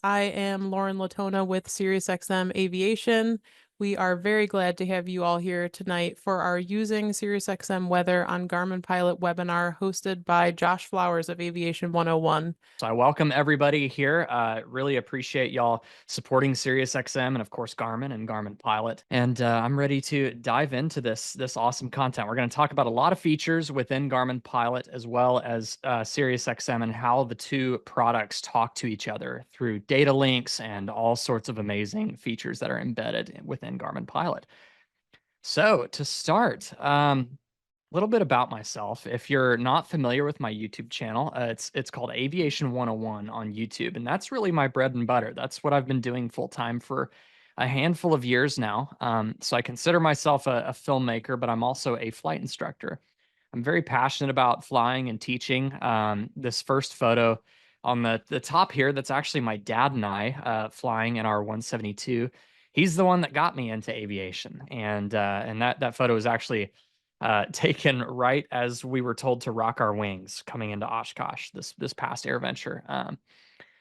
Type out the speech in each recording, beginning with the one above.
I am Lauren Latona with SiriusXM Aviation. We are very glad to have you all here tonight for our Using SiriusXM Weather on Garmin Pilot webinar hosted by Josh Flowers of Aviation 101. So I welcome everybody here. Really appreciate y'all supporting SiriusXM and of course Garmin and Garmin Pilot. And I'm ready to dive into this awesome content. We're going to talk about a lot of features within Garmin Pilot as well as SiriusXM and how the two products talk to each other through data links and all sorts of amazing features that are embedded within Garmin Pilot. So to start, little bit about myself. If you're not familiar with my YouTube channel, it's called Aviation 101 on YouTube, and that's really my bread and butter. That's what I've been doing full time for a handful of years now. So I consider myself a filmmaker, but I'm also a flight instructor. I'm very passionate about flying and teaching. This first photo on the top here, that's actually my dad and I flying in our 172. He's the one that got me into aviation, and that photo is actually taken right as we were told to rock our wings coming into Oshkosh this past AirVenture.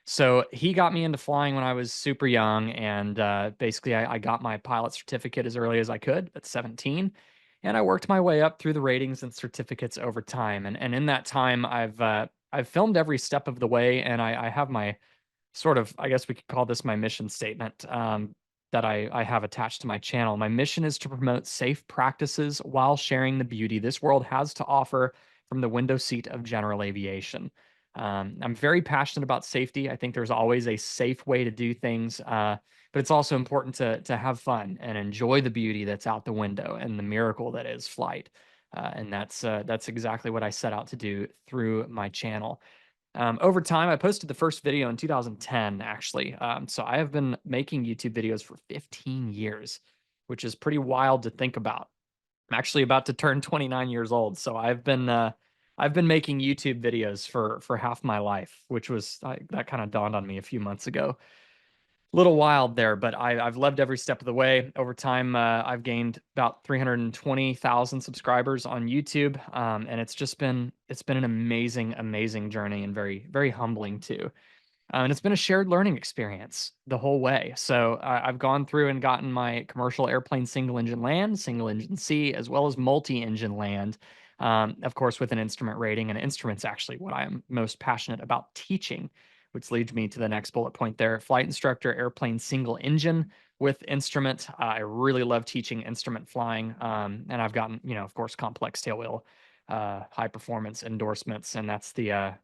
So he got me into flying when I was super young, and basically I got my pilot certificate as early as I could at 17, and I worked my way up through the ratings and certificates over time. And in that time, I've filmed every step of the way, and I have my sort of, I guess we could call this my mission statement, that I have attached to my channel. My mission is to promote safe practices while sharing the beauty this world has to offer from the window seat of general aviation. I'm very passionate about safety. I think there's always a safe way to do things, but it's also important to have fun and enjoy the beauty that's out the window and the miracle that is flight. And that's exactly what I set out to do through my channel. Over time, I posted the first video in 2010, actually. So I have been making YouTube videos for 15 years, which is pretty wild to think about. I'm actually about to turn 29 years old, so I've been making YouTube videos for half my life, which was that kind of dawned on me a few months ago. Little wild there, but I've loved every step of the way. Over time, I've gained about 320,000 subscribers on YouTube, and it's been an amazing journey and very humbling too. And it's been a shared learning experience the whole way. So I've gone through and gotten my commercial airplane single engine land, single engine sea, as well as multi engine land. Of course, with an instrument rating, and instruments actually what I am most passionate about teaching, which leads me to the next bullet point there. Flight instructor, airplane single engine with instrument. I really love teaching instrument flying. And I've gotten, of course, complex tailwheel, high performance endorsements. And that's the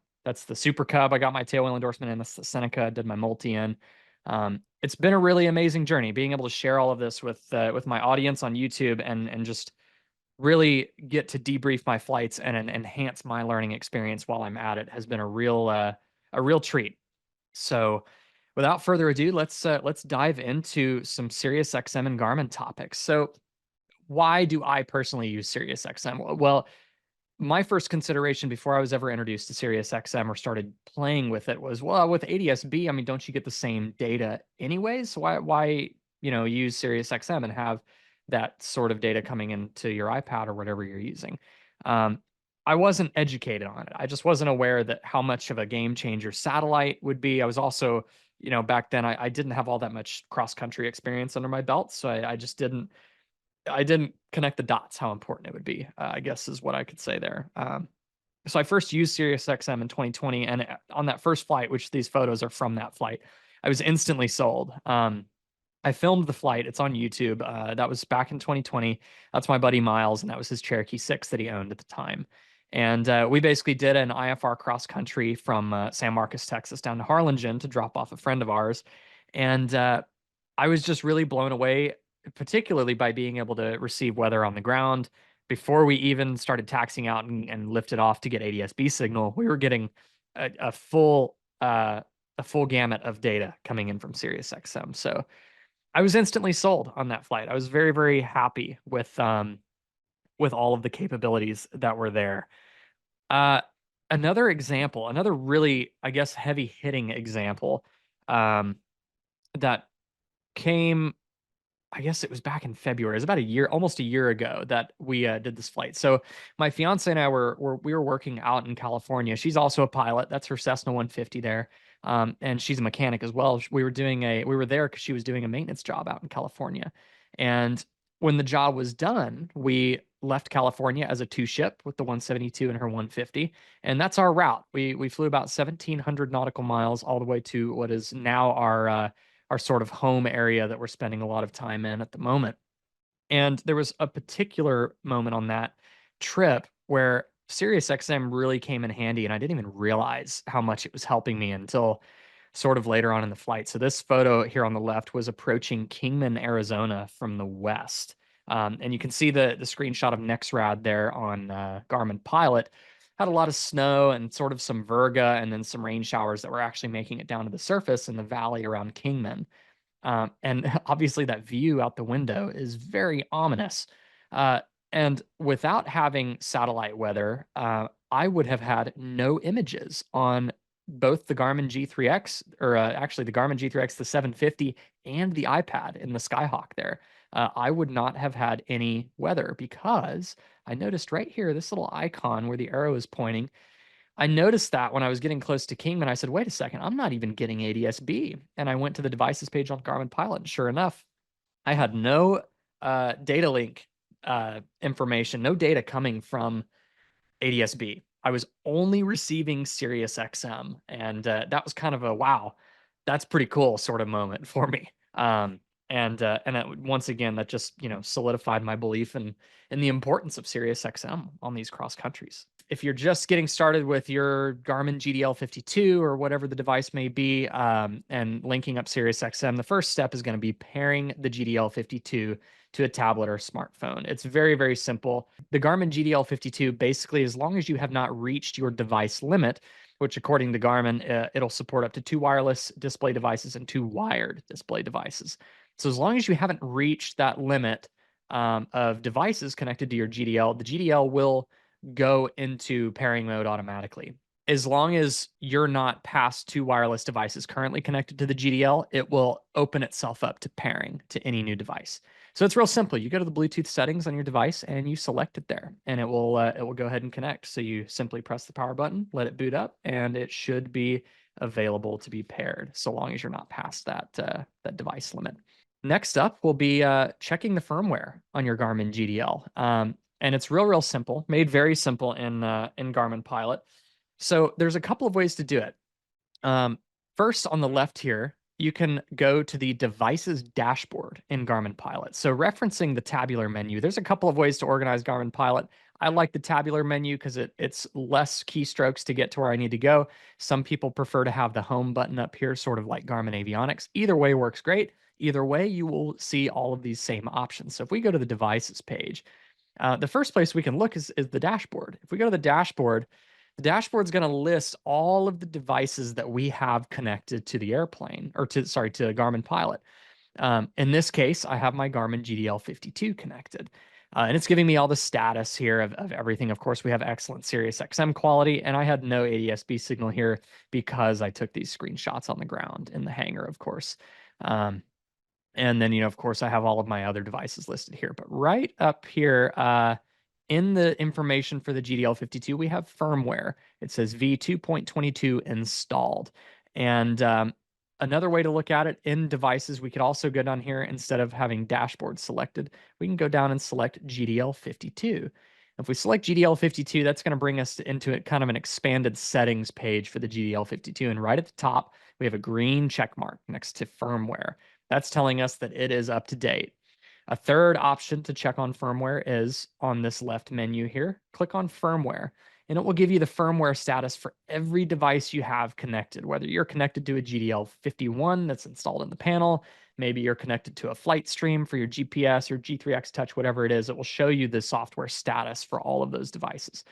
Super Cub. I got my tailwheel endorsement in. That's the Seneca. I did my multi in. It's been a really amazing journey being able to share all of this with my audience on YouTube and just really get to debrief my flights and enhance my learning experience while I'm at it has been a real treat. So, without further ado, let's dive into some SiriusXM and Garmin topics. So, why do I personally use SiriusXM? Well, my first consideration before I was ever introduced to SiriusXM or started playing with it was, well, with ADS-B, I mean, don't you get the same data anyways? So why use SiriusXM and have that sort of data coming into your iPad or whatever you're using? Um, I wasn't educated on it. I just wasn't aware that how much of a game changer satellite would be. I was also, back then I didn't have all that much cross country experience under my belt, so I just didn't connect the dots how important it would be, I guess is what I could say there. So I first used SiriusXM in 2020, and on that first flight, which these photos are from that flight, I was instantly sold. I filmed the flight. It's on YouTube. That was back in 2020. That's my buddy Miles, and that was his Cherokee 6 that he owned at the time. And we basically did an IFR cross country from San Marcos, Texas, down to Harlingen to drop off a friend of ours. And I was just really blown away, particularly by being able to receive weather on the ground. Before we even started taxiing out and lifted off to get ADS-B signal, we were getting a full gamut of data coming in from SiriusXM. So I was instantly sold on that flight. I was very happy with all of the capabilities that were there. Uh, Another example, another really, I guess, heavy hitting example, um, that came, I guess it was back in February. It was about a year, almost a year ago that we did this flight. So my fiance and I we were working out in California. She's also a pilot. That's her Cessna 150 there. and she's a mechanic as well. We were there because she was doing a maintenance job out in California. And when the job was done, we left California as a two ship with the 172 and her 150. And that's our route. We flew about 1,700 nautical miles all the way to what is now our sort of home area that we're spending a lot of time in at the moment. And there was a particular moment on that trip where SiriusXM really came in handy, and I didn't even realize how much it was helping me until sort of later on in the flight. So this photo here on the left was approaching Kingman, Arizona from the west. And you can see the screenshot of Nexrad there on Garmin Pilot. Had a lot of snow and sort of some virga and then some rain showers that were actually making it down to the surface in the valley around Kingman. And obviously, that view out the window is very ominous. Uh, and without having satellite weather, I would have had no images on both the Garmin G3X, or actually the Garmin G3X, the 750, and the iPad in the Skyhawk there. I would not have had any weather because I noticed right here, this little icon where the arrow is pointing, I noticed that when I was getting close to Kingman, I said, wait a second, I'm not even getting ADS-B. And I went to the devices page on Garmin Pilot, and sure enough, I had no data link information, no data coming from ADS-B. I was only receiving SiriusXM, and that was kind of a wow, that's pretty cool sort of moment for me. Once again, that just solidified my belief in the importance of SiriusXM on these cross countries. If you're just getting started with your Garmin GDL52 or whatever the device may be, and linking up SiriusXM, the first step is going to be pairing the GDL52 to a tablet or smartphone. It's very, very simple. The Garmin GDL52, basically, as long as you have not reached your device limit, which according to Garmin, it'll support up to 2 wireless display devices and 2 wired display devices. So as long as you haven't reached that limit of devices connected to your GDL, the GDL will go into pairing mode automatically. As long as you're not past 2 wireless devices currently connected to the GDL, it will open itself up to pairing to any new device. So it's real simple. You go to the Bluetooth settings on your device and you select it there, and it will go ahead and connect. So you simply press the power button, let it boot up, and it should be available to be paired, so long as you're not past that device limit. Next up will be checking the firmware on your Garmin GDL. And it's real simple, made very simple in Garmin Pilot. So there's a couple of ways to do it. First, on the left here, you can go to the devices dashboard in Garmin Pilot. So referencing the tabular menu, there's a couple of ways to organize Garmin Pilot. I like the tabular menu because it's less keystrokes to get to where I need to go. Some people prefer to have the home button up here, sort of like Garmin Avionics. Either way works great. Either way, you will see all of these same options. So if we go to the devices page, the first place we can look is the dashboard. If we go to the dashboard's going to list all of the devices that we have connected to the airplane, or to Garmin Pilot. In this case, I have my Garmin GDL52 connected. And it's giving me all the status here of everything. Of course, we have excellent Sirius XM quality, and I had no ADS-B signal here because I took these screenshots on the ground in the hangar, of course. And then, of course, I have all of my other devices listed here. But right up here, in the information for the GDL52, we have firmware. It says V2.22 installed. And another way to look at it, in devices, we could also go down here, instead of having dashboard selected, we can go down and select GDL52. If we select GDL52, that's going to bring us into kind of an expanded settings page for the GDL52. And right at the top, we have a green check mark next to firmware. That's telling us that it is up to date. A third option to check on firmware is on this left menu here. Click on firmware, and it will give you the firmware status for every device you have connected, whether you're connected to a GDL51 that's installed in the panel, maybe you're connected to a flight stream for your GPS or G3X Touch, whatever it is, it will show you the software status for all of those devices.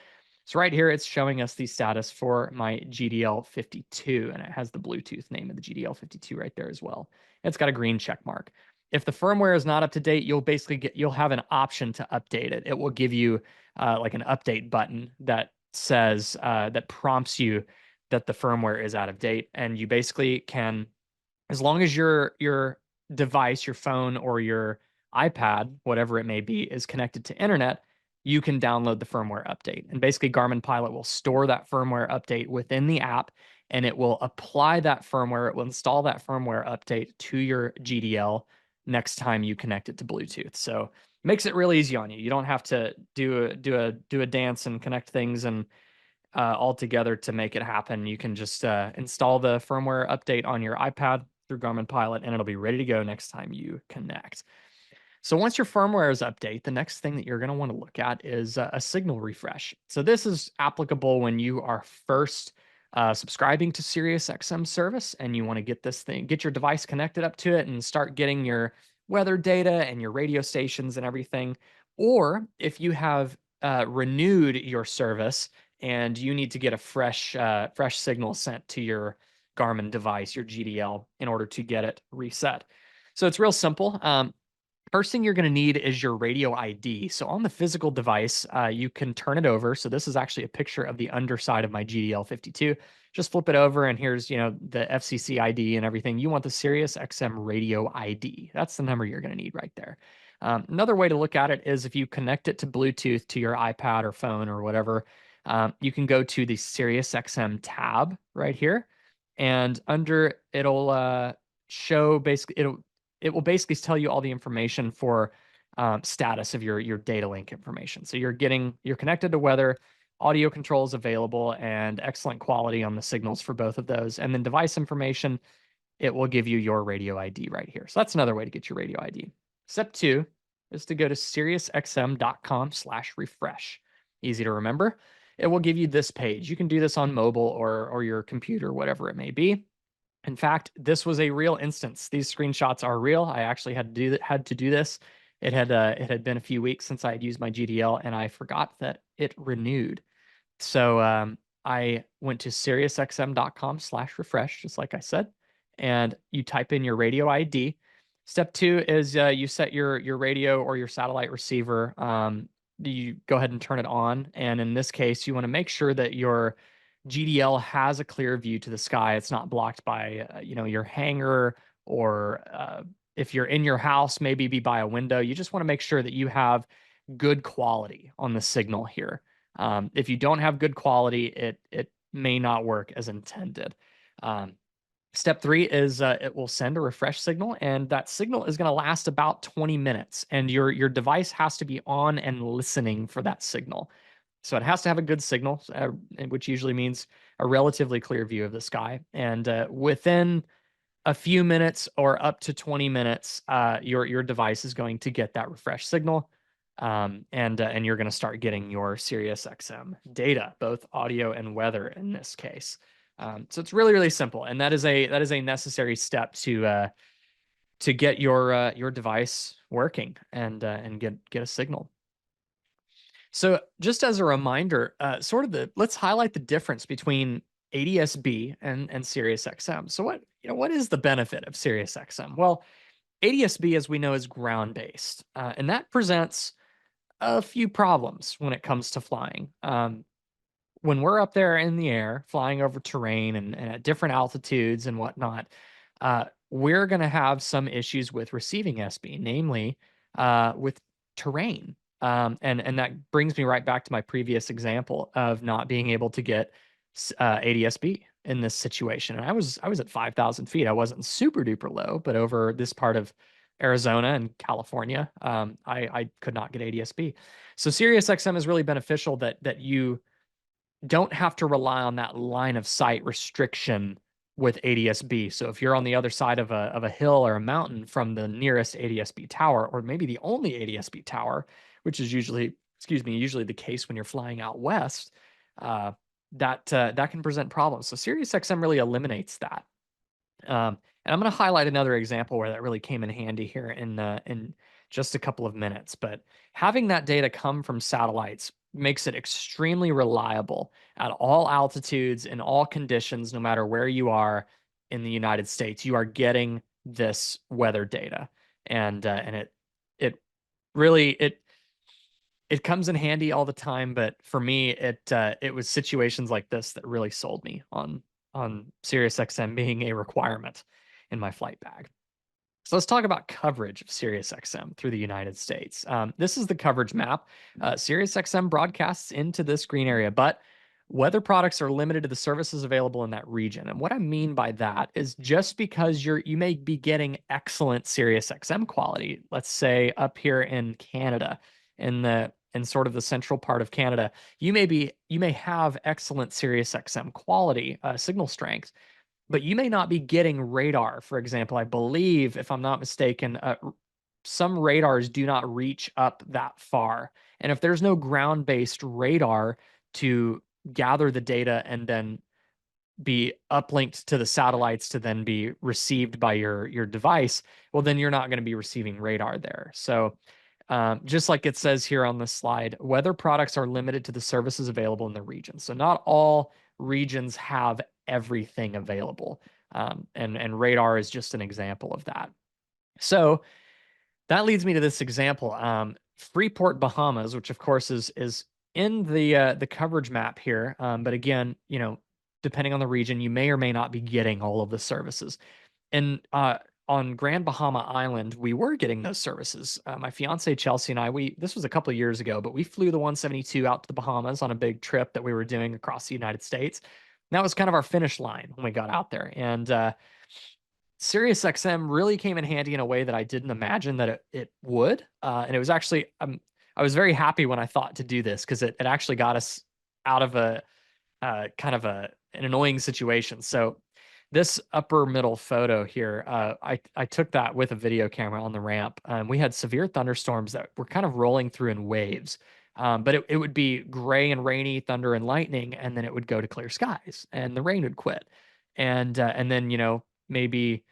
So right here, it's showing us the status for my GDL52, and it has the Bluetooth name of the GDL52 right there as well. It's got a green check mark. If the firmware is not up to date, you'll have an option to update it. It will give you like an update button that says that prompts you that the firmware is out of date, and you basically can, as long as your device, your phone or your iPad, whatever it may be, is connected to internet, you can download the firmware update. And basically, Garmin Pilot will store that firmware update within the app, and it will apply that firmware. It will install that firmware update to your GDL next time you connect it to Bluetooth. So makes it real easy on you. You don't have to do a dance and connect things and all together to make it happen. You can just install the firmware update on your iPad through Garmin Pilot, and it'll be ready to go next time you connect. So once your firmware is update, the next thing that you're going to want to look at is a signal refresh. So this is applicable when you are first subscribing to SiriusXM service and you want to get your device connected up to it and start getting your weather data and your radio stations and everything. Or if you have renewed your service and you need to get a fresh signal sent to your Garmin device, your GDL, in order to get it reset. So it's real simple. First thing you're going to need is your radio ID. So on the physical device, you can turn it over. So this is actually a picture of the underside of my GDL 52. Just flip it over, and here's the FCC ID and everything. You want the Sirius XM radio ID. That's the number you're going to need right there. Another way to look at it is if you connect it to Bluetooth to your iPad or phone or whatever, you can go to the Sirius XM tab right here, and under it'll show basically it will basically tell you all the information for status of your data link information. So you're connected to weather, audio controls available, and excellent quality on the signals for both of those. And then device information, it will give you your radio ID right here. So that's another way to get your radio ID. Step 2 is to go to SiriusXM.com/refresh. Easy to remember. It will give you this page. You can do this on mobile or your computer, whatever it may be. In fact, this was a real instance. These screenshots are real. I actually had to do this. It had been a few weeks since I had used my GDL, and I forgot that it renewed. So I went to SiriusXM.com/refresh, just like I said, and you type in your radio ID. Step 2 is you set your radio or your satellite receiver. You go ahead and turn it on, and in this case, you want to make sure that your GDL has a clear view to the sky. It's not blocked by your hangar, or if you're in your house, maybe be by a window. You just want to make sure that you have good quality on the signal here. If you don't have good quality, it may not work as intended. Step 3 is it will send a refresh signal, and that signal is going to last about 20 minutes, and your device has to be on and listening for that signal. So it has to have a good signal, which usually means a relatively clear view of the sky. And within a few minutes or up to 20 minutes, your device is going to get that refresh signal, and you're going to start getting your SiriusXM data, both audio and weather in this case. So it's really, really simple, and that is a necessary step to get your device working and get a signal. So just as a reminder, let's highlight the difference between ADS-B and SiriusXM. So what is the benefit of SiriusXM? Well, ADS-B, as we know, is ground-based, and that presents a few problems when it comes to flying. When we're up there in the air, flying over terrain and at different altitudes and whatnot, we're going to have some issues with receiving SB, namely with terrain. And that brings me right back to my previous example of not being able to get ADS-B in this situation. And I was at 5,000 feet. I wasn't super duper low, but over this part of Arizona and California, I could not get ADS-B. So SiriusXM is really beneficial that you don't have to rely on that line of sight restriction with ADS-B. So if you're on the other side of a hill or a mountain from the nearest ADS-B tower, or maybe the only ADS-B tower, which is usually the case when you're flying out west, that can present problems. So SiriusXM really eliminates that. And I'm going to highlight another example where that really came in handy here in just a couple of minutes. But having that data come from satellites makes it extremely reliable at all altitudes, in all conditions, no matter where you are in the United States. You are getting this weather data, and it really it comes in handy all the time. But for me, it was situations like this that really sold me on SiriusXM being a requirement in my flight bag. So let's talk about coverage of SiriusXM through the United States. This is the coverage map. SiriusXM broadcasts into this green area, but Weather products are limited to the services available in that region. And what I mean by that is just because you may be getting excellent SiriusXM quality, let's say up here in Canada, in sort of the central part of Canada, you may have excellent SiriusXM quality, signal strength, but you may not be getting radar. For example, I believe, if I'm not mistaken, some radars do not reach up that far. And if there's no ground-based radar to gather the data and then be uplinked to the satellites to then be received by your device, well, then you're not going to be receiving radar there. So just like it says here on this slide, weather products are limited to the services available in the region. So not all regions have everything available. And radar is just an example of that. So that leads me to this example. Freeport, Bahamas, which of course is in the coverage map here. But again, depending on the region, you may or may not be getting all of the services. And on Grand Bahama Island, we were getting those services. My fiance Chelsea and I, this was a couple of years ago, but we flew the 172 out to the Bahamas on a big trip that we were doing across the United States. And that was kind of our finish line when we got out there. And SiriusXM really came in handy in a way that I didn't imagine that it would. And it was actually, I was very happy when I thought to do this because it actually got us out of a kind of an annoying situation. So this upper middle photo here, I took that with a video camera on the ramp. We had severe thunderstorms that were kind of rolling through in waves. But it would be gray and rainy, thunder and lightning, and then it would go to clear skies and the rain would quit. And then, maybe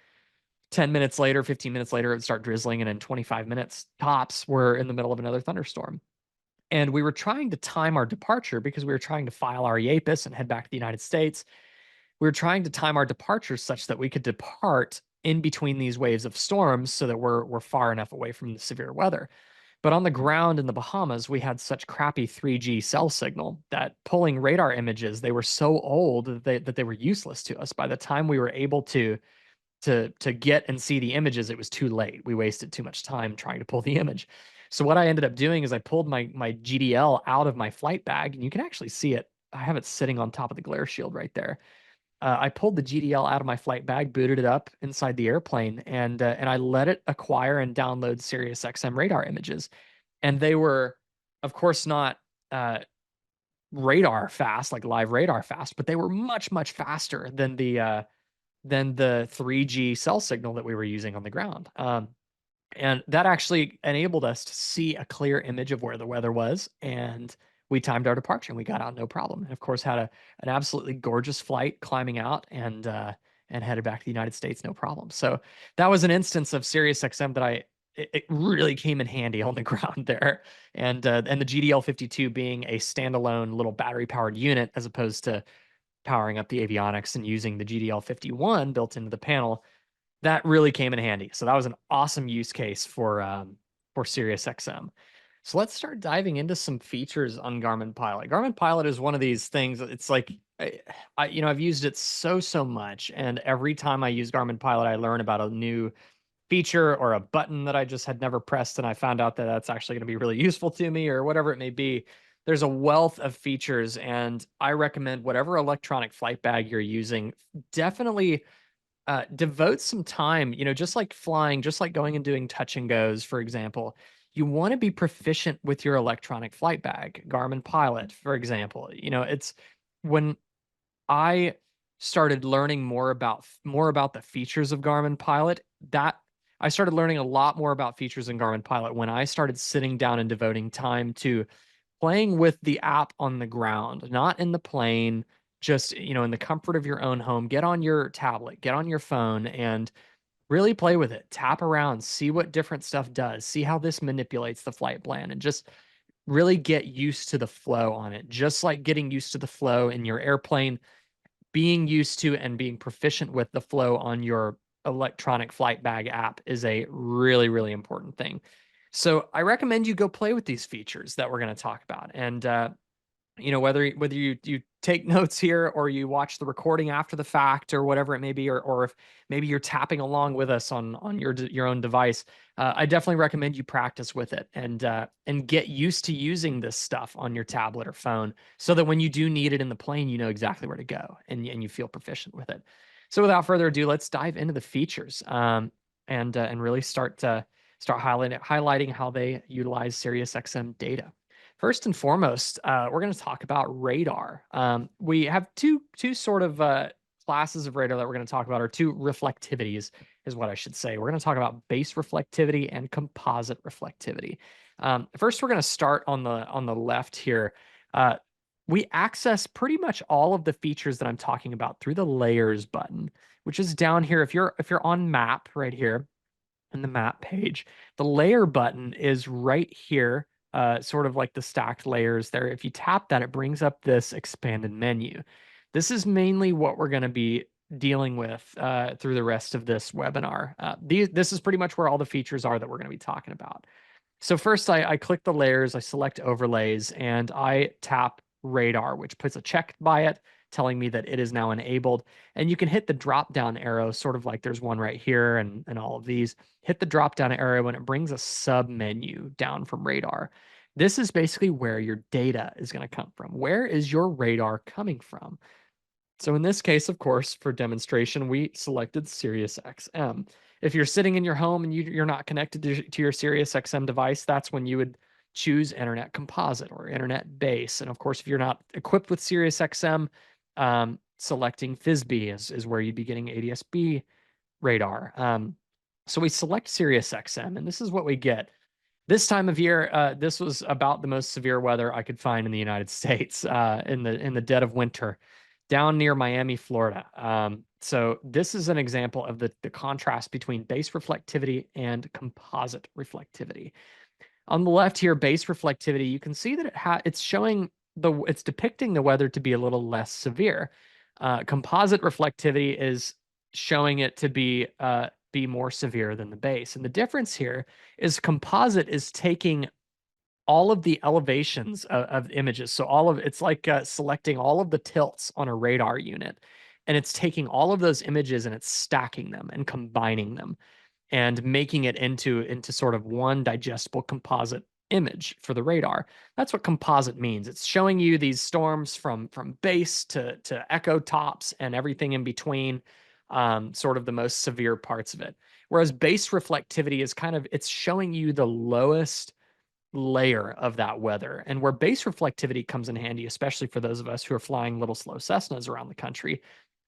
10 minutes later, 15 minutes later, it would start drizzling. And in 25 minutes tops, we're in the middle of another thunderstorm. And we were trying to time our departure because we were trying to file our EAPIS and head back to the United States. We were trying to time our departure such that we could depart in between these waves of storms so that we're far enough away from the severe weather. But on the ground in the Bahamas, we had such crappy 3G cell signal that pulling radar images, they were so old that they were useless to us. By the time we were able to get and see the images, it was too late. We wasted too much time trying to pull the image. So what I ended up doing is I pulled my GDL out of my flight bag, and you can actually see it. I have it sitting on top of the glare shield right there. I pulled the GDL out of my flight bag, booted it up inside the airplane, and I let it acquire and download SiriusXM radar images. And they were, of course, not radar fast, like live radar fast, but they were much, much faster than the 3G cell signal that we were using on the ground. And that actually enabled us to see a clear image of where the weather was. And we timed our departure and we got out no problem. And of course, had an absolutely gorgeous flight climbing out and headed back to the United States, no problem. So that was an instance of SiriusXM that it really came in handy on the ground there. And the GDL52 being a standalone little battery powered unit as opposed to powering up the avionics and using the GDL51 built into the panel, that really came in handy. So that was an awesome use case for SiriusXM. So let's start diving into some features on Garmin Pilot. Garmin Pilot is one of these things. It's like I've used it so much, and every time I use Garmin Pilot, I learn about a new feature or a button that I just had never pressed, and I found out that that's actually going to be really useful to me, or whatever it may be. There's a wealth of features, and I recommend whatever electronic flight bag you're using, definitely devote some time, just like flying, just like going and doing touch and goes, for example. You want to be proficient with your electronic flight bag. Garmin Pilot, for example. It's when I started learning more about the features of Garmin Pilot, that I started learning a lot more about features in Garmin Pilot when I started sitting down and devoting time to playing with the app on the ground, not in the plane, just, in the comfort of your own home. Get on your tablet, get on your phone, and really play with it. Tap around, see what different stuff does, see how this manipulates the flight plan, and just really get used to the flow on it. Just like getting used to the flow in your airplane, being used to and being proficient with the flow on your electronic flight bag app is a really, really important thing. So I recommend you go play with these features that we're going to talk about. And whether you take notes here or you watch the recording after the fact or whatever it may be, or if maybe you're tapping along with us on your own device, I definitely recommend you practice with it and get used to using this stuff on your tablet or phone, so that when you do need it in the plane, you know exactly where to go and you feel proficient with it. So without further ado, let's dive into the features, and really start highlighting how they utilize SiriusXM data. First and foremost, we're going to talk about radar. We have two sort of classes of radar that we're going to talk about, or two reflectivities, is what I should say. We're going to talk about base reflectivity and composite reflectivity. First, we're going to start on the left here. We access pretty much all of the features that I'm talking about through the layers button, which is down here. If you're on map right here in the map page, the layer button is right here, sort of like the stacked layers there. If you tap that, it brings up this expanded menu. This is mainly what we're going to be dealing with through the rest of this webinar. This is pretty much where all the features are that we're going to be talking about. So first I click the layers, I select overlays, and I tap radar, which puts a check by it telling me that it is now enabled. And you can hit the drop down arrow, sort of like there's one right here and all of these. Hit the drop down arrow and it brings a sub menu down from radar. This is basically where your data is going to come from. Where is your radar coming from? So in this case, of course, for demonstration, we selected SiriusXM. If you're sitting in your home and you're not connected to your SiriusXM device, that's when you would choose Internet Composite or Internet Base. And of course, if you're not equipped with SiriusXM, selecting FISB is where you'd be getting ADS-B radar. So we select SiriusXM, and this is what we get. This time of year, this was about the most severe weather I could find in the United States, in the dead of winter, down near Miami, Florida. So this is an example of the contrast between base reflectivity and composite reflectivity. On the left here, base reflectivity, you can see that it's depicting the weather to be a little less severe. Composite reflectivity is showing it to be more severe than the base. And the difference here is composite is taking all of the elevations of images. So it's like selecting all of the tilts on a radar unit, and it's taking all of those images and it's stacking them and combining them and making it into sort of one digestible composite image for the radar. That's what composite means. It's showing you these storms from base to echo tops and everything in between, sort of the most severe parts of it. Whereas base reflectivity is it's showing you the lowest layer of that weather. And where base reflectivity comes in handy, especially for those of us who are flying little slow Cessnas around the country,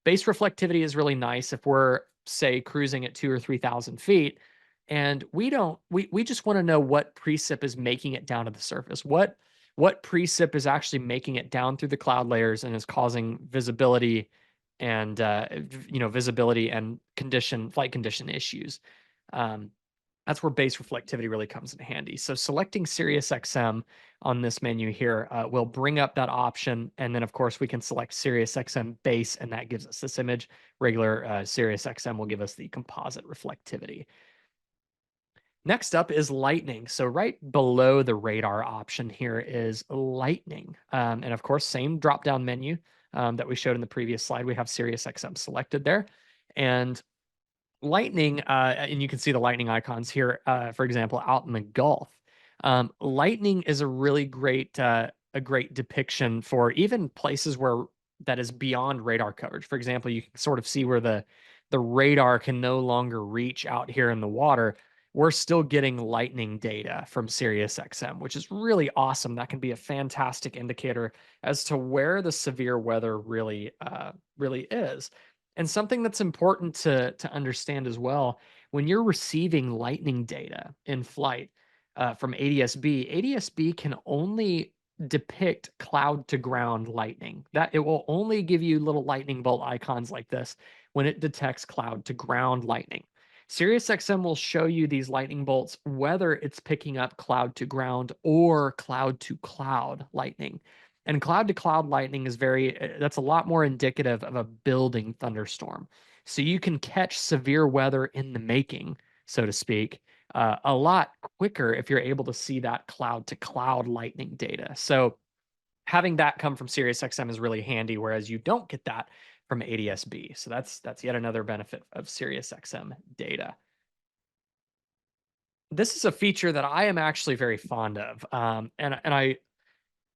base reflectivity is really nice if we're, say, cruising at 2,000 or 3,000 feet, and we just want to know what precip is making it down to the surface. What precip is actually making it down through the cloud layers and is causing visibility and visibility and flight condition issues. That's where base reflectivity really comes in handy. So selecting SiriusXM on this menu here will bring up that option. And then, of course, we can select SiriusXM base, and that gives us this image. Regular SiriusXM will give us the composite reflectivity. Next up is lightning. So right below the radar option here is lightning. And of course, same drop-down menu that we showed in the previous slide. We have SiriusXM selected there. And lightning, and you can see the lightning icons here, for example, out in the Gulf. Lightning is a really great depiction for even places where that is beyond radar coverage. For example, you can sort of see where the radar can no longer reach out here in the water. We're still getting lightning data from SiriusXM, which is really awesome. That can be a fantastic indicator as to where the severe weather really is. And something that's important to understand as well, when you're receiving lightning data in flight from ADS-B, ADS-B can only depict cloud to ground lightning. That it will only give you little lightning bolt icons like this when it detects cloud to ground lightning. SiriusXM will show you these lightning bolts whether it's picking up cloud to ground or cloud to cloud lightning. And cloud to cloud lightning is that's a lot more indicative of a building thunderstorm. So you can catch severe weather in the making, so to speak, a lot quicker if you're able to see that cloud to cloud lightning data. So having that come from SiriusXM is really handy, whereas you don't get that from ADS-B. So that's yet another benefit of SiriusXM data. This is a feature that I am actually very fond of, and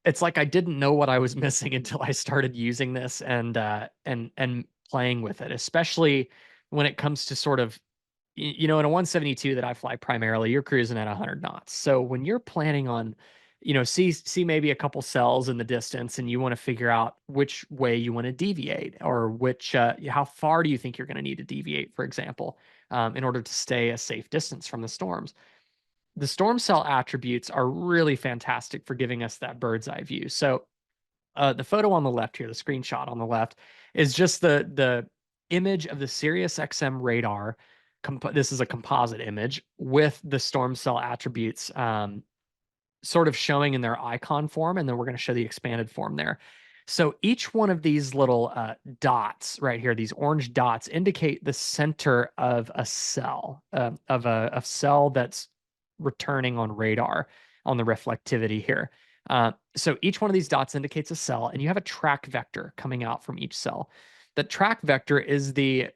it's like I didn't know what I was missing until I started using this and playing with it, especially when it comes to sort of in a 172 that I fly primarily, you're cruising at 100 knots. So when you're planning on, see maybe a couple cells in the distance, and you want to figure out which way you want to deviate, or how far do you think you're going to need to deviate, for example, in order to stay a safe distance from the storms. The storm cell attributes are really fantastic for giving us that bird's eye view. So the photo on the left here, the screenshot on the left, is just the image of the SiriusXM radar. This is a composite image with the storm cell attributes sort of showing in their icon form, and then we're going to show the expanded form there. So each one of these little dots right here, these orange dots, indicate the center of a cell, of a cell that's returning on radar on the reflectivity here. So each one of these dots indicates a cell, and you have a track vector coming out from each cell. The track vector is the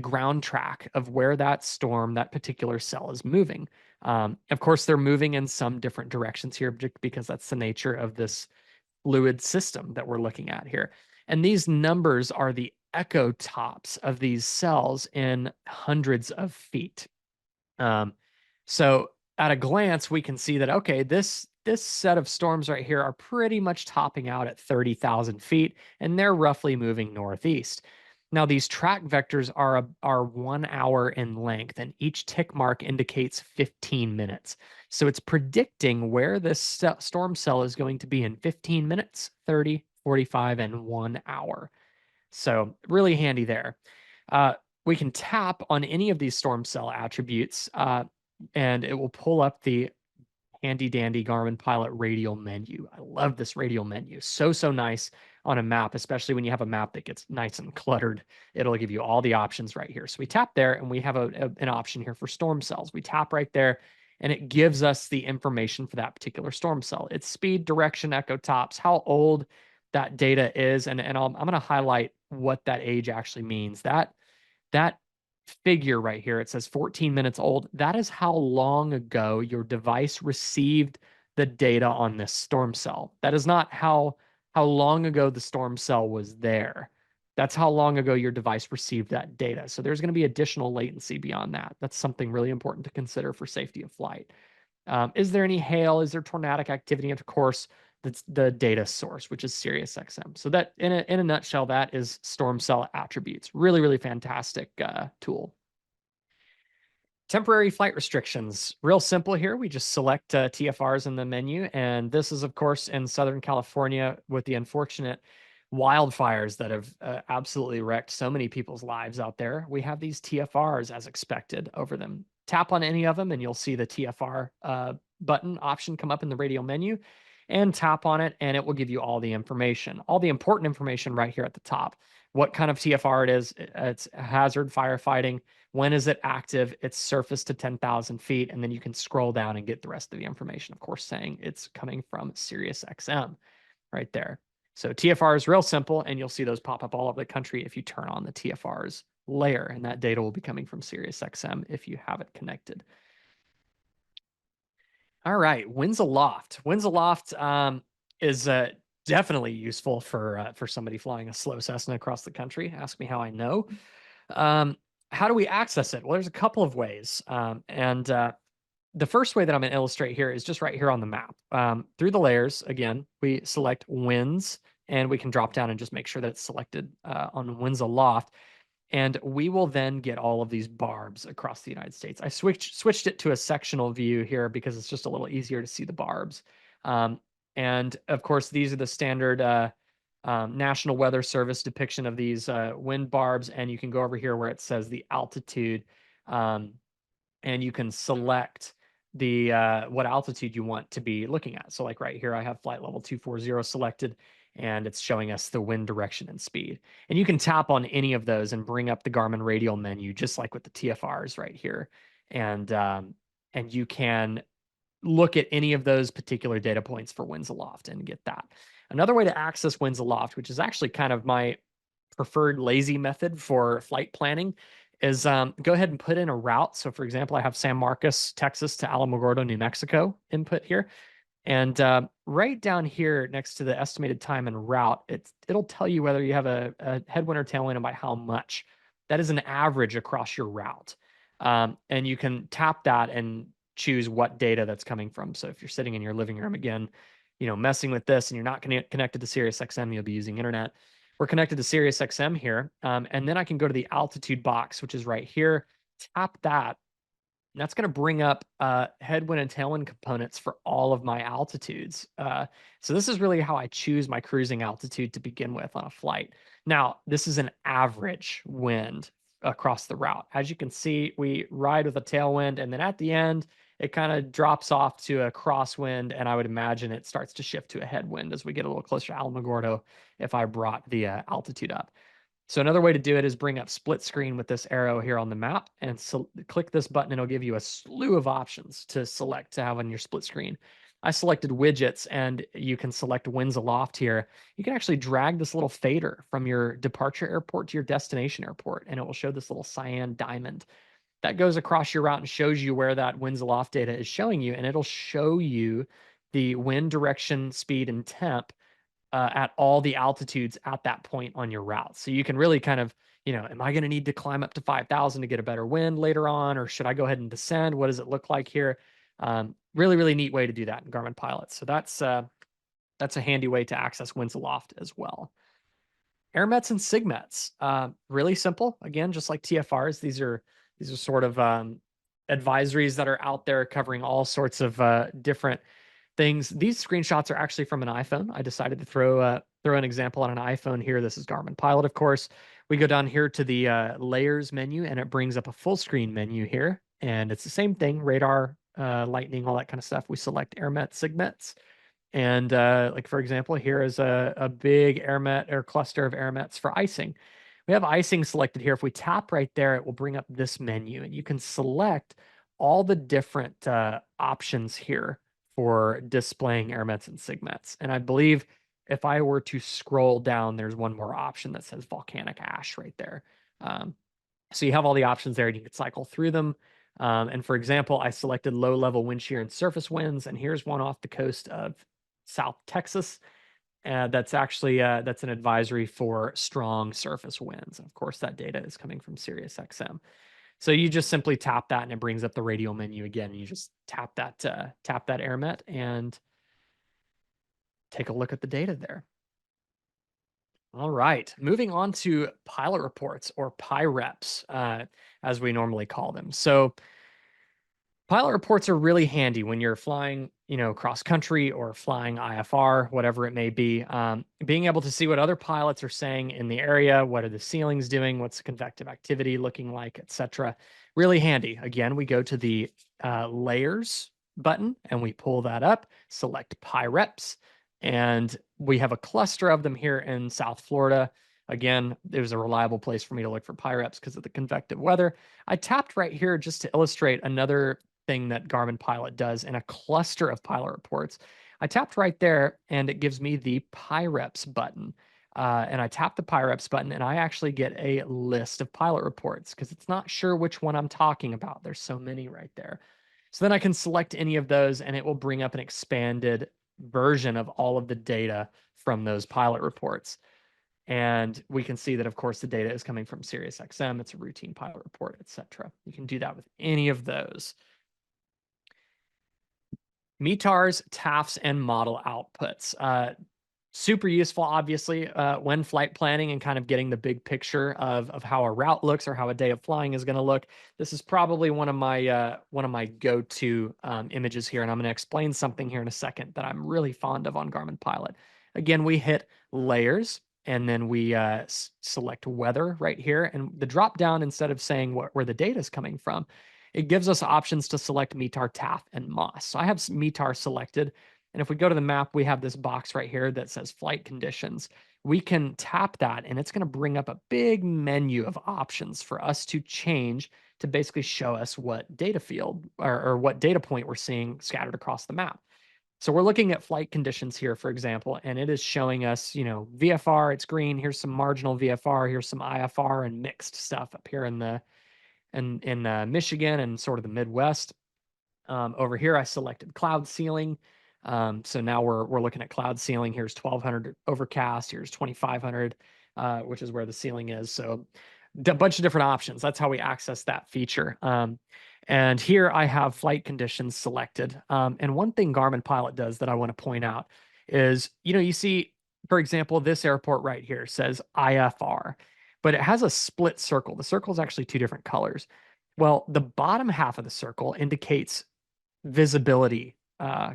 ground track of where that particular cell is moving. Of course, they're moving in some different directions here because that's the nature of this fluid system that we're looking at here. And these numbers are the echo tops of these cells in hundreds of feet. So at a glance, we can see that, okay, this set of storms right here are pretty much topping out at 30,000 feet, and they're roughly moving northeast. Now, these track vectors are 1 hour in length, and each tick mark indicates 15 minutes. So it's predicting where this storm cell is going to be in 15 minutes, 30, 45, and 1 hour. So really handy there. We can tap on any of these storm cell attributes, and it will pull up the handy dandy Garmin Pilot radial menu. I love this radial menu. So nice on a map, especially when you have a map that gets nice and cluttered. It'll give you all the options right here. So we tap there, and we have an option here for storm cells. We tap right there, and it gives us the information for that particular storm cell. Its speed, direction, echo tops, how old that data is, and I'm going to highlight what that age actually means. That figure right here, it says 14 minutes old. That is how long ago your device received the data on this storm cell. That is not how long ago the storm cell was there. That's how long ago your device received that data. So there's going to be additional latency beyond that. That's something really important to consider for safety of flight. Is there any hail? Is there tornadic activity? And of course, that's the data source, which is SiriusXM. So that, in a nutshell, that is storm cell attributes. Really fantastic tool. Temporary flight restrictions. Real simple here. We just select TFRs in the menu. And this is, of course, in Southern California with the unfortunate wildfires that have absolutely wrecked so many people's lives out there. We have these TFRs as expected over them. Tap on any of them, and you'll see the TFR button option come up in the radial menu, and tap on it, and it will give you all the information, all the important information right here at the top. What kind of TFR it is, it's hazard firefighting. When is it active? It's surface to 10,000 feet. And then you can scroll down and get the rest of the information, of course, saying it's coming from SiriusXM right there. So TFR is real simple, and you'll see those pop up all over the country if you turn on the TFRs layer, and that data will be coming from SiriusXM if you have it connected. All right, winds aloft. Winds aloft is definitely useful for somebody flying a slow Cessna across the country. Ask me how I know. How do we access it? Well, there's a couple of ways, and the first way that I'm going to illustrate here is just right here on the map. Through the layers, again, we select winds, and we can drop down and just make sure that it's selected on winds aloft. And we will then get all of these barbs across the United States. I switched it to a sectional view here because it's just a little easier to see the barbs. And of course, these are the standard National Weather Service depiction of these wind barbs. And you can go over here where it says the altitude, and you can select the what altitude you want to be looking at. So like right here, I have flight level 240 selected, and it's showing us the wind direction and speed. And you can tap on any of those and bring up the Garmin radial menu, just like with the TFRs right here. And you can look at any of those particular data points for winds aloft and get that. Another way to access winds aloft, which is actually kind of my preferred lazy method for flight planning, is go ahead and put in a route. So for example, I have San Marcos, Texas to Alamogordo, New Mexico input here. And right down here next to the estimated time and route, it'll tell you whether you have a headwind or tailwind and by how much. That is an average across your route. And you can tap that and choose what data that's coming from. So if you're sitting in your living room again, messing with this and you're not connected to SiriusXM, you'll be using internet. We're connected to SiriusXM here. And then I can go to the altitude box, which is right here, tap that. And that's going to bring up headwind and tailwind components for all of my altitudes. So this is really how I choose my cruising altitude to begin with on a flight. Now, this is an average wind across the route. As you can see, we ride with a tailwind, and then at the end, it kind of drops off to a crosswind, and I would imagine it starts to shift to a headwind as we get a little closer to Alamogordo if I brought the altitude up. So another way to do it is bring up split screen with this arrow here on the map and click this button and it'll give you a slew of options to select to have on your split screen. I selected widgets and you can select winds aloft here. You can actually drag this little fader from your departure airport to your destination airport and it will show this little cyan diamond that goes across your route and shows you where that winds aloft data is showing you, and it'll show you the wind direction, speed, and temp at all the altitudes at that point on your route. So you can really kind of, am I going to need to climb up to 5,000 to get a better wind later on, or should I go ahead and descend? What does it look like here? Really, really neat way to do that in Garmin Pilot. So that's a handy way to access winds aloft as well. AirMets and SIGMETs, really simple. Again, just like TFRs, these are sort of advisories that are out there covering all sorts of different things. These screenshots are actually from an iPhone. I decided to throw an example on an iPhone here. This is Garmin Pilot, of course. We go down here to the layers menu, and it brings up a full screen menu here. And it's the same thing: radar, lightning, all that kind of stuff. We select AirMet, SIGMETs. And like, for example, here is a big AirMet or cluster of AirMets for icing. We have icing selected here. If we tap right there, it will bring up this menu, and you can select all the different options here for displaying AirMets and SIGMETs. And I believe if I were to scroll down, there's one more option that says volcanic ash right there. So you have all the options there, and you can cycle through them. And for example, I selected low level wind shear and surface winds, and here's one off the coast of South Texas. That's actually that's an advisory for strong surface winds. And of course, that data is coming from SiriusXM. So you just simply tap that, and it brings up the radio menu again. And you just tap that AirMet and take a look at the data there. All right, moving on to pilot reports, or PIREPs, as we normally call them. So pilot reports are really handy when you're flying, cross country or flying IFR, whatever it may be. Being able to see what other pilots are saying in the area, what are the ceilings doing, what's the convective activity looking like, etc. Really handy. Again, we go to the layers button and we pull that up, select PIREPs, and we have a cluster of them here in South Florida. Again, it was a reliable place for me to look for PIREPs because of the convective weather. I tapped right here just to illustrate another thing that Garmin Pilot does in a cluster of pilot reports. I tapped right there and it gives me the PIREPs button. And I tap the PIREPs button and I actually get a list of pilot reports because it's not sure which one I'm talking about. There's so many right there. So then I can select any of those and it will bring up an expanded version of all of the data from those pilot reports. And we can see that, of course, the data is coming from SiriusXM. It's a routine pilot report, etc. You can do that with any of those. METARs, TAFs, and model outputs. Super useful, obviously, when flight planning and kind of getting the big picture of how a route looks or how a day of flying is going to look. This is probably one of my go-to images here, and I'm going to explain something here in a second that I'm really fond of on Garmin Pilot. Again, we hit layers, and then we select weather right here, and the drop down, instead of saying where the data is coming from, it gives us options to select METAR, TAF, and MOS. So I have METAR selected. And if we go to the map, we have this box right here that says flight conditions. We can tap that and it's going to bring up a big menu of options for us to change to basically show us what data field or what data point we're seeing scattered across the map. So we're looking at flight conditions here, for example, and it is showing us, VFR, it's green. Here's some marginal VFR. Here's some IFR and mixed stuff up here in Michigan and sort of the Midwest. Over here, I selected cloud ceiling. So now we're looking at cloud ceiling. Here's 1200 overcast. Here's 2500, which is where the ceiling is. So a bunch of different options. That's how we access that feature. And here I have flight conditions selected. And one thing Garmin Pilot does that I want to point out is, you see, for example, this airport right here says IFR, but it has a split circle. The circle is actually two different colors. Well, the bottom half of the circle indicates visibility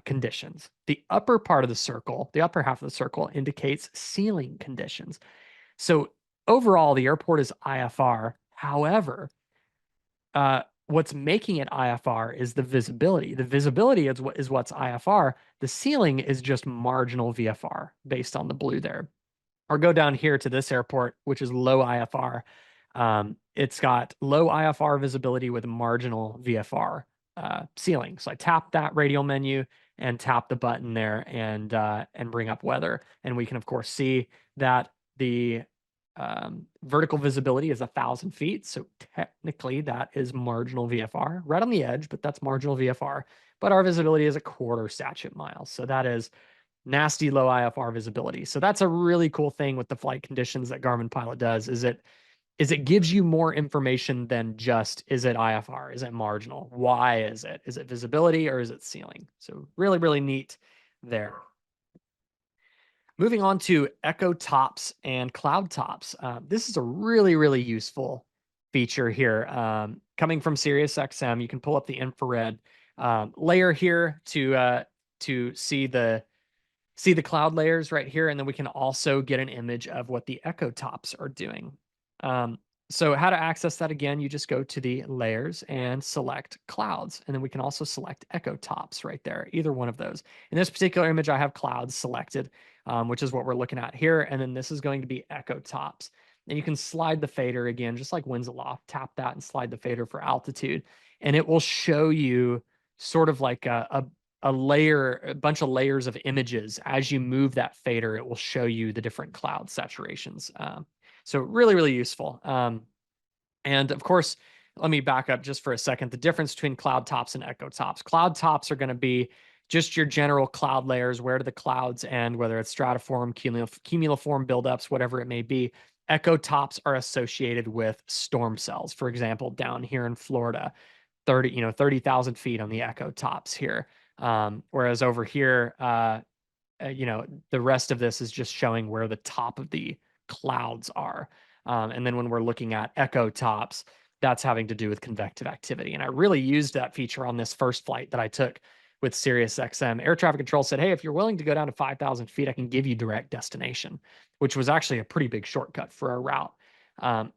conditions. The upper part of the circle, the upper half of the circle indicates ceiling conditions. So overall, the airport is IFR. However, what's making it IFR is the visibility. The visibility is what's IFR. The ceiling is just marginal VFR based on the blue there. Or go down here to this airport, which is low IFR. It's got low IFR visibility with marginal VFR ceiling. So I tap that radial menu and tap the button there and bring up weather. And we can, of course, see that the vertical visibility is 1,000 feet. So technically that is marginal VFR, right on the edge, but that's marginal VFR. But our visibility is a quarter statute miles. So that is nasty low IFR visibility. So that's a really cool thing with the flight conditions that Garmin Pilot does is it gives you more information than just, is it IFR? Is it marginal? Why is it? Is it visibility or is it ceiling? So really, really neat there. Moving on to Echo Tops and Cloud Tops. This is a really, really useful feature here. Coming from SiriusXM, you can pull up the infrared layer here to see the cloud layers right here, and then we can also get an image of what the Echo Tops are doing. So how to access that again, you just go to the layers and select clouds, and then we can also select Echo Tops right there, either one of those. In this particular image, I have clouds selected, which is what we're looking at here, and then this is going to be Echo Tops. And you can slide the fader again, just like Winds Aloft, tap that and slide the fader for altitude, and it will show you sort of like a bunch of layers of images. As you move that fader, it will show you the different cloud saturations. So really, really useful. And of course, let me back up just for a second. The difference between cloud tops and echo tops. Cloud tops are going to be just your general cloud layers. Where do the clouds end, whether it's stratiform, cumuliform buildups, whatever it may be. Echo tops are associated with storm cells. For example, down here in Florida, 30,000 feet on the echo tops here. Whereas over here, the rest of this is just showing where the top of the clouds are. And then when we're looking at echo tops, that's having to do with convective activity. And I really used that feature on this first flight that I took with SiriusXM. Air traffic control said, hey, if you're willing to go down to 5,000 feet, I can give you direct destination, which was actually a pretty big shortcut for our route.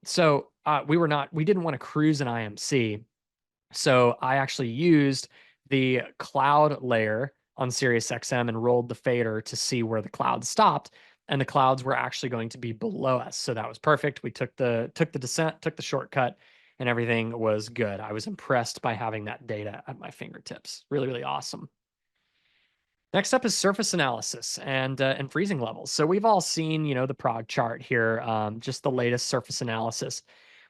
So we didn't want to cruise an IMC. So I actually used the cloud layer on SiriusXM and rolled the fader to see where the clouds stopped, and the clouds were actually going to be below us. So that was perfect. We took the descent, took the shortcut, and everything was good. I was impressed by having that data at my fingertips. Really, really awesome. Next up is surface analysis and freezing levels. So we've all seen, the prog chart here, just the latest surface analysis.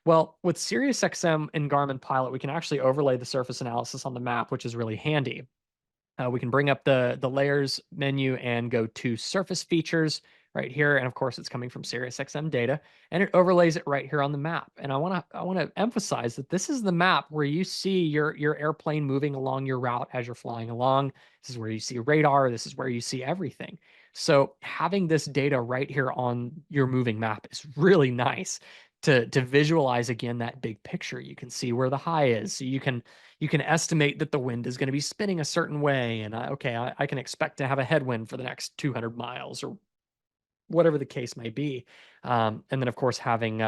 Well, with SiriusXM and Garmin Pilot, we can actually overlay the surface analysis on the map, which is really handy. We can bring up the layers menu and go to surface features right here. And of course, it's coming from SiriusXM data, and it overlays it right here on the map. And I want to emphasize that this is the map where you see your airplane moving along your route as you're flying along. This is where you see radar. This is where you see everything. So having this data right here on your moving map is really nice to visualize again that big picture. You can see where the high is. So you can estimate that the wind is going to be spinning a certain way. And I can expect to have a headwind for the next 200 miles or whatever the case may be. And then, of course, having,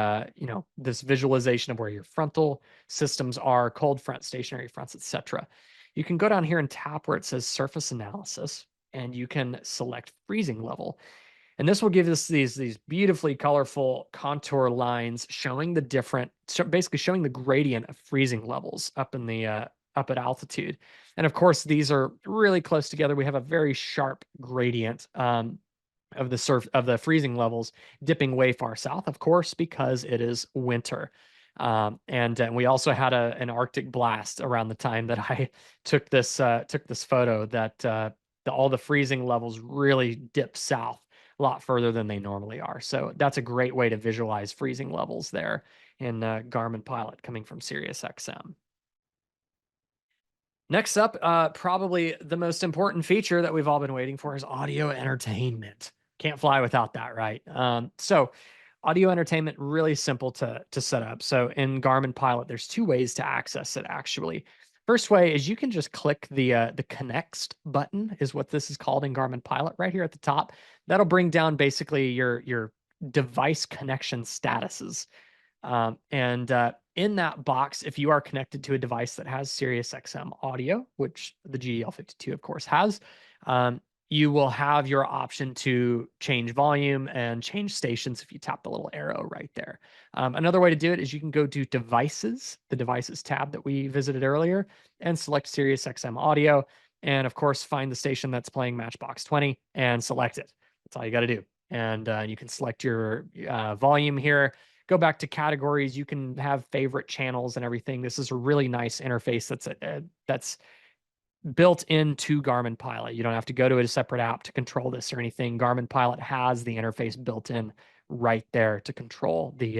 this visualization of where your frontal systems are, cold front, stationary fronts, etc. You can go down here and tap where it says surface analysis, and you can select freezing level. And this will give us these beautifully colorful contour lines showing basically showing the gradient of freezing levels up in the up at altitude. And of course, these are really close together. We have a very sharp gradient of the freezing levels dipping way far south, of course, because it is winter. And we also had an Arctic blast around the time that I took this photo that all the freezing levels really dip south a lot further than they normally are. So that's a great way to visualize freezing levels there in Garmin Pilot coming from SiriusXM. Next up, probably the most important feature that we've all been waiting for is audio entertainment. Can't fly without that, right? So audio entertainment, really simple to set up. So in Garmin Pilot, there's two ways to access it, actually. First way is you can just click the connects button, is what this is called in Garmin Pilot, right here at the top. That'll bring down basically your device connection statuses. And in that box, if you are connected to a device that has SiriusXM audio, which the GDL52, of course, has, you will have your option to change volume and change stations if you tap the little arrow right there. Another way to do it is you can go to Devices, the Devices tab that we visited earlier, and select SiriusXM audio. And of course, find the station that's playing Matchbox 20 and select it. That's all you got to do. And you can select your volume here. Go back to categories. You can have favorite channels and everything. This is a really nice interface that's built into Garmin Pilot. You don't have to go to a separate app to control this or anything. Garmin Pilot has the interface built in right there to control the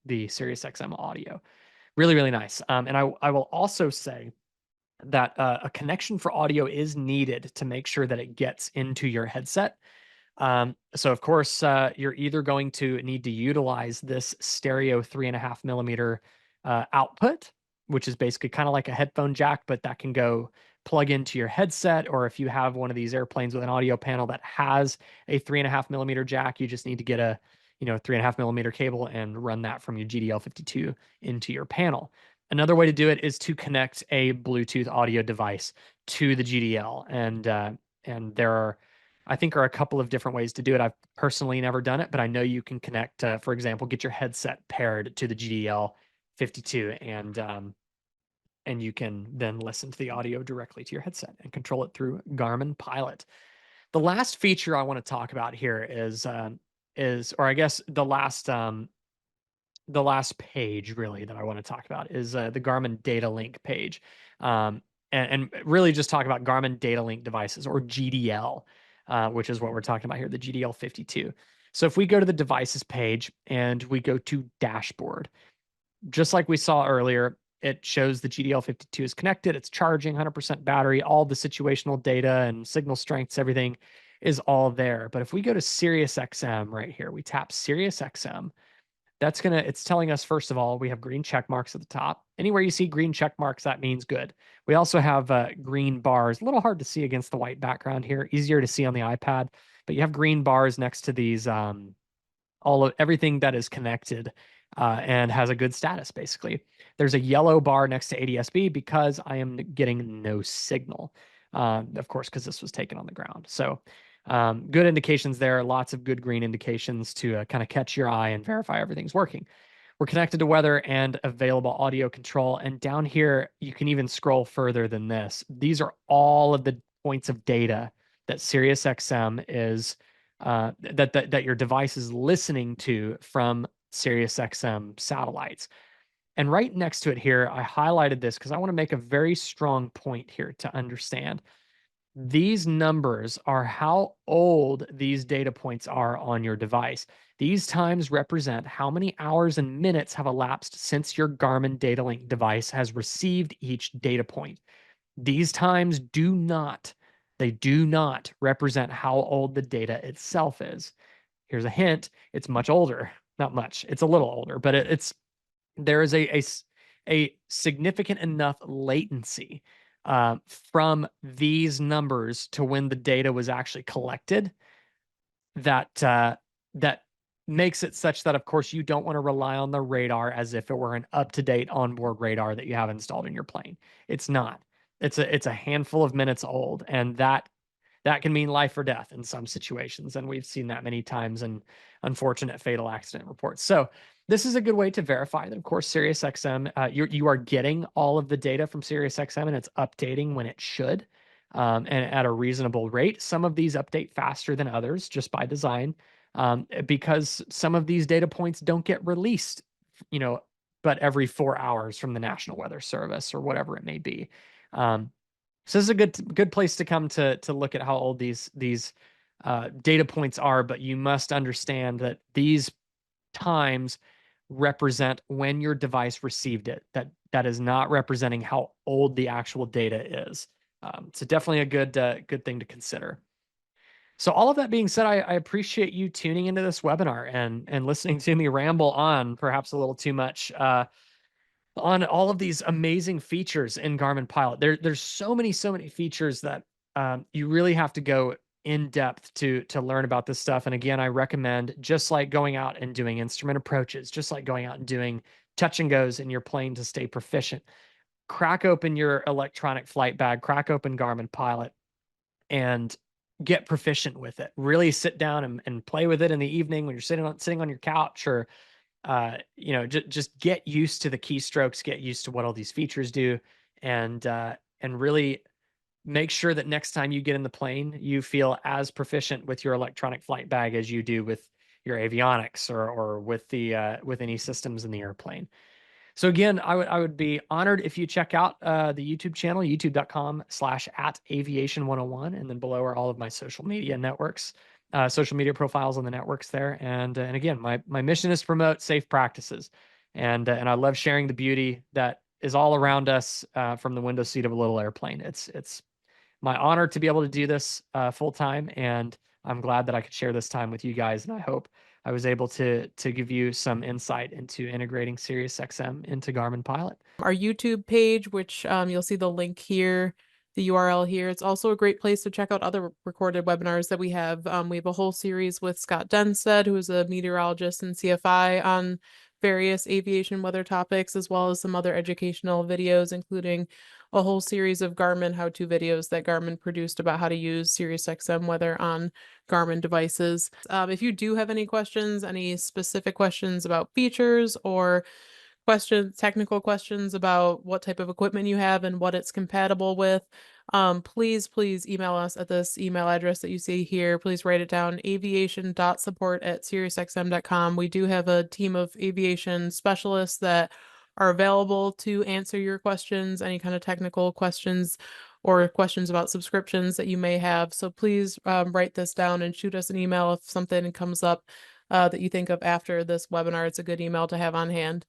SiriusXM audio. Really, really nice. And I will also say that a connection for audio is needed to make sure that it gets into your headset. So of course, you're either going to need to utilize this stereo 3.5 millimeter output, which is basically kind of like a headphone jack, but that can go plug into your headset. Or if you have one of these airplanes with an audio panel that has a 3.5 millimeter jack, you just need to get a 3.5 millimeter cable and run that from your GDL52 into your panel. Another way to do it is to connect a Bluetooth audio device to the GDL, and there are, I think, are a couple of different ways to do it. I've personally never done it, but I know you can connect, for example, get your headset paired to the GDL 52, and you can then listen to the audio directly to your headset and control it through Garmin Pilot. The last feature I want to talk about here or I guess the last page really that I want to talk about is the Garmin Data Link page. And really just talk about Garmin Data Link devices, or GDL, which is what we're talking about here, the GDL 52. So if we go to the devices page and we go to dashboard, just like we saw earlier, it shows the GDL 52 is connected, it's charging 100% battery, all the situational data and signal strengths, everything is all there. But if we go to SiriusXM right here, we tap SiriusXM, it's telling us, first of all, we have green check marks at the top. Anywhere you see green check marks, that means good. We also have green bars, a little hard to see against the white background here, easier to see on the iPad, but you have green bars next to these, everything that is connected and has a good status, basically. There's a yellow bar next to ADSB because I am getting no signal, of course, because this was taken on the ground. So good indications there, lots of good green indications to kind of catch your eye and verify everything's working. We're connected to weather and available audio control. And down here, you can even scroll further than this. These are all of the points of data that SiriusXM is, that your device is listening to from SiriusXM satellites. And right next to it here, I highlighted this because I want to make a very strong point here to understand. These numbers are how old these data points are on your device. These times represent how many hours and minutes have elapsed since your Garmin Data Link device has received each data point. These times do not represent how old the data itself is. Here's a hint, it's much older. Not much, it's a little older, but there is a significant enough latency, from these numbers to when the data was actually collected that makes it such that, of course, you don't want to rely on the radar as if it were an up-to-date onboard radar that you have installed in your plane. It's not. It's a handful of minutes old, and that can mean life or death in some situations, and we've seen that many times in unfortunate fatal accident reports. So This is a good way to verify that, of course, SiriusXM, you are getting all of the data from SiriusXM and it's updating when it should, and at a reasonable rate. Some of these update faster than others just by design, because some of these data points don't get released, you know, but every 4 hours from the National Weather Service or whatever it may be. So this is a good place to come to look at how old these data points are, but you must understand that these times represent when your device received it. That is not representing how old the actual data is. So definitely a good thing to consider. So all of that being said, I appreciate you tuning into this webinar and listening to me ramble on perhaps a little too much on all of these amazing features in Garmin Pilot. There's so many features that you really have to go in depth to learn about this stuff. And again, I recommend, just like going out and doing instrument approaches, just like going out and doing touch and goes in your plane to stay proficient, crack open your electronic flight bag, crack open Garmin Pilot, and get proficient with it. Really sit down and play with it in the evening when you're sitting on your couch, or just get used to the keystrokes, get used to what all these features do, and really make sure that next time you get in the plane, you feel as proficient with your electronic flight bag as you do with your avionics, or with with any systems in the airplane. So again, I would be honored if you check out the YouTube channel, youtube.com/@aviation101, and then below are all of my social media networks, social media profiles on the networks there. And again, my mission is to promote safe practices, and I love sharing the beauty that is all around us from the window seat of a little airplane. It's my honor to be able to do this full time, and I'm glad that I could share this time with you guys. And I hope I was able to give you some insight into integrating SiriusXM into Garmin Pilot. Our YouTube page, which you'll see the link here, the URL here. It's also a great place to check out other recorded webinars that we have. We have a whole series with Scott Denstead, who is a meteorologist and CFI, on various aviation weather topics, as well as some other educational videos, including a whole series of Garmin how-to videos that Garmin produced about how to use SiriusXM weather on Garmin devices. If you do have any questions, any specific questions about features, or technical questions about what type of equipment you have and what it's compatible with, please email us at this email address that you see here. Please write it down: aviation.support@siriusxm.com. We do have a team of aviation specialists that are available to answer your questions, any kind of technical questions or questions about subscriptions that you may have. So please write this down and shoot us an email if something comes up that you think of after this webinar. It's a good email to have on hand.